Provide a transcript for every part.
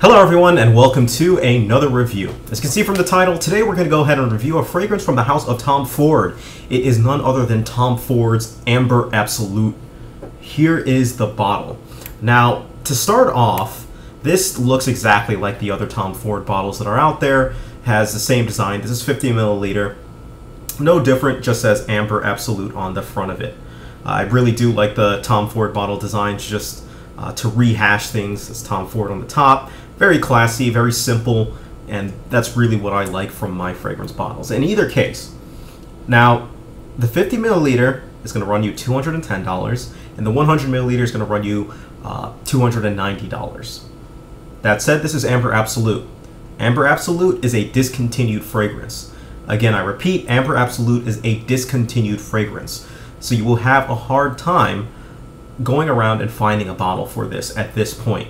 Hello everyone and welcome to another review. As you can see from the title, today we're going to go ahead and review a fragrance from the house of Tom Ford. It is none other than Tom Ford's Amber Absolute. Here is the bottle. Now, to start off, this looks exactly like the other Tom Ford bottles that are out there. Has the same design. This is 50 milliliter. No different, just says Amber Absolute on the front of it. I really do like the Tom Ford bottle designs, just to rehash things. It's Tom Ford on the top. Very classy, very simple, and that's really what I like from my fragrance bottles. In either case, now, the 50 milliliter is going to run you $210, and the 100 milliliter is going to run you $290. That said, this is Amber Absolute. Amber Absolute is a discontinued fragrance. Again, I repeat, Amber Absolute is a discontinued fragrance. So you will have a hard time going around and finding a bottle for this at this point.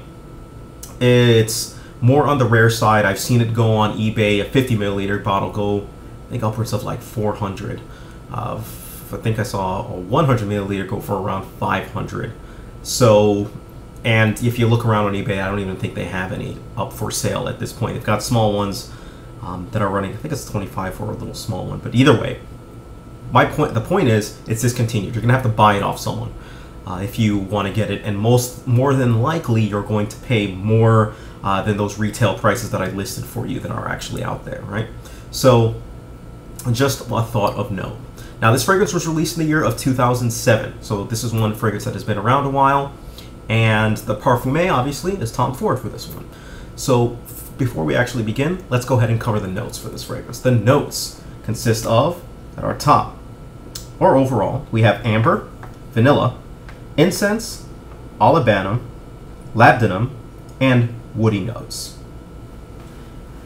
It's more on the rare side. I've seen it go on eBay, a 50 milliliter bottle go, I think upwards of like 400. I think I saw a 100 milliliter go for around 500. So, and if you look around on eBay, I don't even think they have any up for sale at this point. They've got small ones that are running, I think it's 25 for a little small one. But either way, the point is, it's discontinued. You're gonna have to buy it off someone if you want to get it, and more than likely you're going to pay more than those retail prices that I listed for you that are actually out there, right? So, just a thought of note. Now, this fragrance was released in the year of 2007, so this is one fragrance that has been around a while, and the parfumé, obviously, is Tom Ford for this one. So, before we actually begin, let's go ahead and cover the notes for this fragrance. The notes consist of, at our top, or overall, we have amber, vanilla, incense, olibanum, labdanum, and woody notes.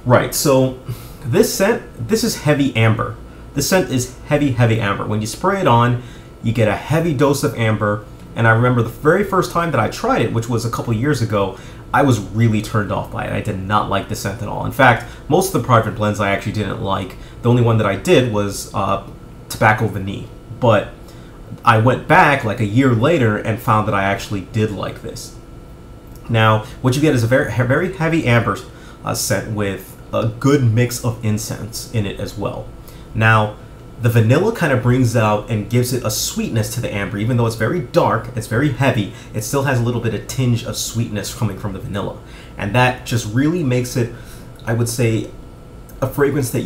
Right, so this is heavy amber. This scent is heavy amber. When you spray it on, you get a heavy dose of amber, and I remember the very first time that I tried it, which was a couple years ago, I was really turned off by it. I did not like the scent at all. In fact, most of the private blends I actually didn't like. The only one that I did was Tobacco Vanille, but I went back like a year later and found that I actually did like this. Now, what you get is a very heavy amber scent with a good mix of incense in it as well. Now, the vanilla kind of brings out and gives it a sweetness to the amber. Even though it's very dark, it's very heavy, it still has a little bit of tinge of sweetness coming from the vanilla. And that just really makes it, I would say, a fragrance that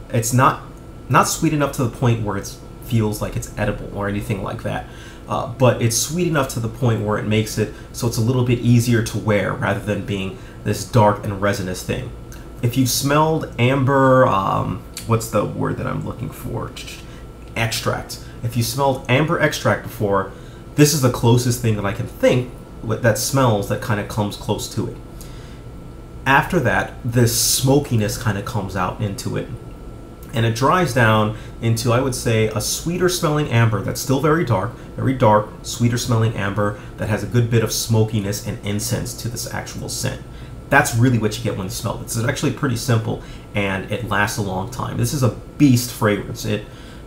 it's not sweet enough to the point where it feels like it's edible or anything like that. But it's sweet enough to the point where it makes it so it's a little bit easier to wear rather than being this dark and resinous thing. If you smelled amber, what's the word that I'm looking for? Extract. If you smelled amber extract before, this is the closest thing that I can think that smells that kind of comes close to it. After that, this smokiness kind of comes out into it. And it dries down into, I would say, a sweeter smelling amber that's still very dark, sweeter smelling amber that has a good bit of smokiness and incense to this actual scent. That's really what you get when you smell it. It's actually pretty simple, and it lasts a long time. This is a beast fragrance. It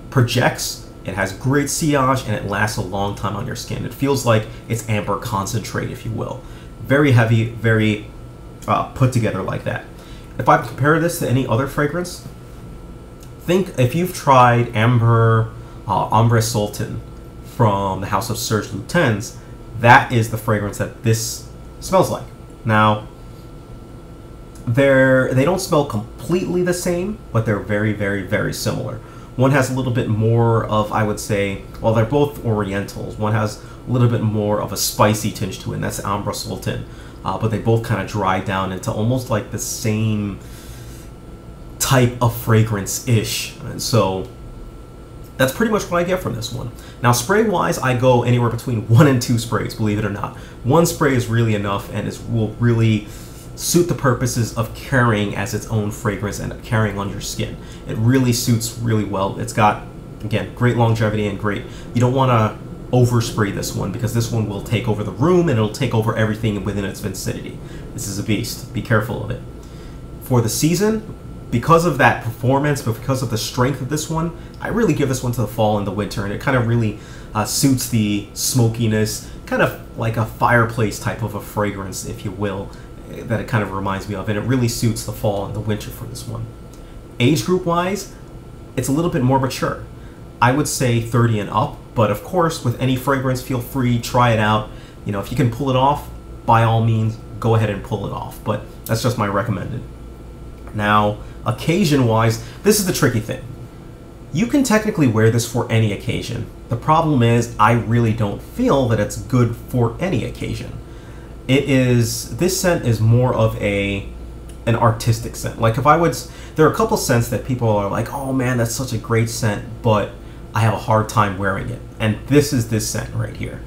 projects, it has great sillage, and it lasts a long time on your skin. It feels like it's amber concentrate, if you will. Very heavy, very put together like that. If I compare this to any other fragrance, think if you've tried Amber Sultan from the house of Serge Lutens, that is the fragrance that this smells like. Now, they don't smell completely the same, but they're very similar. One has a little bit more of, I would say, well, they're both Orientals. One has a little bit more of a spicy tinge to it, and that's Amber Sultan. But they both kind of dry down into almost like the same type of fragrance-ish. So that's pretty much what I get from this one. Now, spray-wise, I go anywhere between 1 and 2 sprays, believe it or not. 1 spray is really enough and will really suit the purposes of carrying as its own fragrance and carrying on your skin. It really suits really well. It's got, again, great longevity and great. You don't want to overspray this one because this one will take over the room and it'll take over everything within its vicinity. This is a beast. Be careful of it. For the season, because of that performance, but because of the strength of this one, I really give this one to the fall and the winter, and it kind of really suits the smokiness, kind of like a fireplace type of a fragrance, if you will. that it kind of reminds me of, and it really suits the fall and the winter for this one. Age group wise, it's a little bit more mature. I would say 30 and up, but of course, with any fragrance, feel free, try it out. You know, if you can pull it off, by all means, go ahead and pull it off, but that's just my recommended. Now, occasion-wise, this is the tricky thing. You can technically wear this for any occasion. The problem is, I really don't feel that it's good for any occasion. This scent is more of an artistic scent. Like if I would, there are a couple scents that people are like, oh man, that's such a great scent, but I have a hard time wearing it. And this is this scent right here.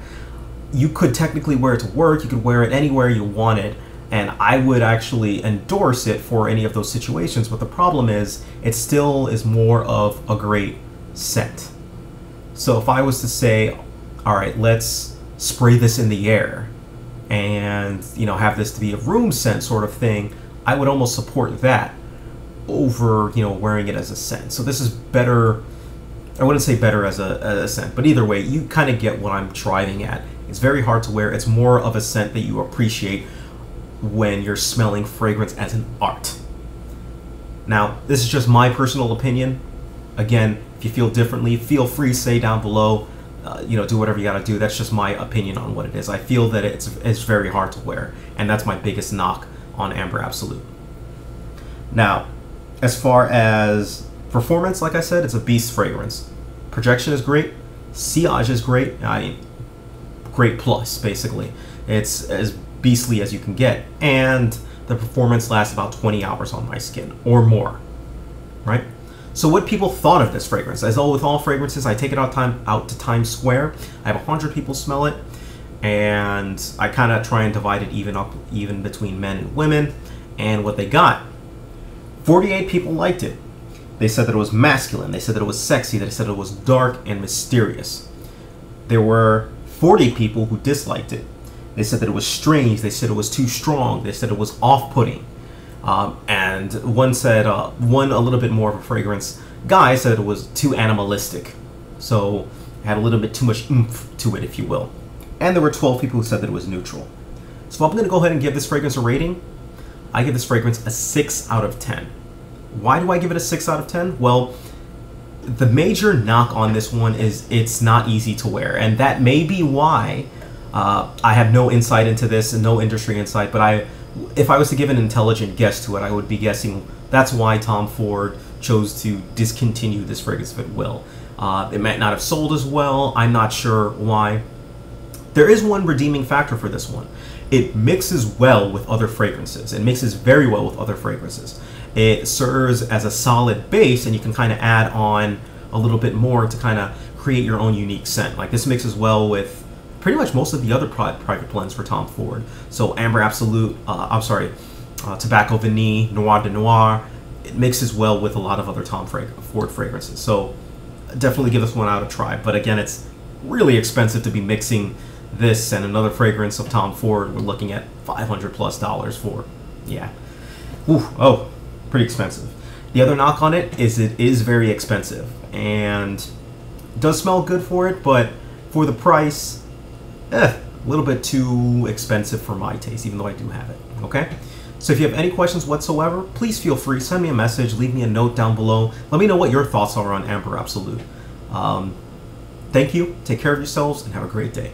You could technically wear it to work, you could wear it anywhere you wanted, and I would actually endorse it for any of those situations, but the problem is, it still is more of a great scent. So if I was to say, all right, let's spray this in the air, and you know, have this to be a room scent sort of thing, I would almost support that over, you know, wearing it as a scent. So this is better, I wouldn't say better as a scent, but either way, you kind of get what I'm driving at. It's very hard to wear. It's more of a scent that you appreciate when you're smelling fragrance as an art. Now, this is just my personal opinion. Again, if you feel differently, feel free to say down below, you know, do whatever you gotta do. That's just my opinion on what it is. I feel that it's very hard to wear, and that's my biggest knock on Amber Absolute. Now, as far as performance, like I said, it's a beast fragrance. Projection is great. Sillage is great. I mean, great plus, basically. It's as beastly as you can get, and the performance lasts about 20 hours on my skin or more, right? So what people thought of this fragrance, as with all fragrances, I take it out to Times Square. I have 100 people smell it, and I kind of try and divide it even between men and women. And what they got, 48 people liked it. They said that it was masculine, they said that it was sexy, they said it was dark and mysterious. There were 40 people who disliked it. They said that it was strange, they said it was too strong, they said it was off-putting. And one said, one a little bit more of a fragrance guy said it was too animalistic. So it had a little bit too much oomph to it, if you will. And there were 12 people who said that it was neutral. So I'm going to go ahead and give this fragrance a rating. I give this fragrance a 6 out of 10. Why do I give it a 6 out of 10? Well, the major knock on this one is it's not easy to wear. And that may be why I have no insight into this and no industry insight, but if I was to give an intelligent guess to it, I would be guessing that's why Tom Ford chose to discontinue this fragrance, if it will. It might not have sold as well. I'm not sure why. There is one redeeming factor for this one. It mixes well with other fragrances. It mixes very well with other fragrances. It serves as a solid base, and you can kind of add on a little bit more to kind of create your own unique scent. Like this mixes well with pretty much most of the other private blends for Tom Ford. So Amber Absolute, Tobacco Vanille, Noir de Noir, it mixes well with a lot of other Tom Ford fragrances. So definitely give this one out a try. But again, it's really expensive to be mixing this and another fragrance of Tom Ford. We're looking at $500+ for, yeah. Ooh, oh, pretty expensive. The other knock on it is very expensive and it does smell good for it, but for the price, a little bit too expensive for my taste, even though I do have it, okay? So if you have any questions whatsoever, please feel free, send me a message, leave me a note down below. Let me know what your thoughts are on Amber Absolute. Thank you, take care of yourselves, and have a great day.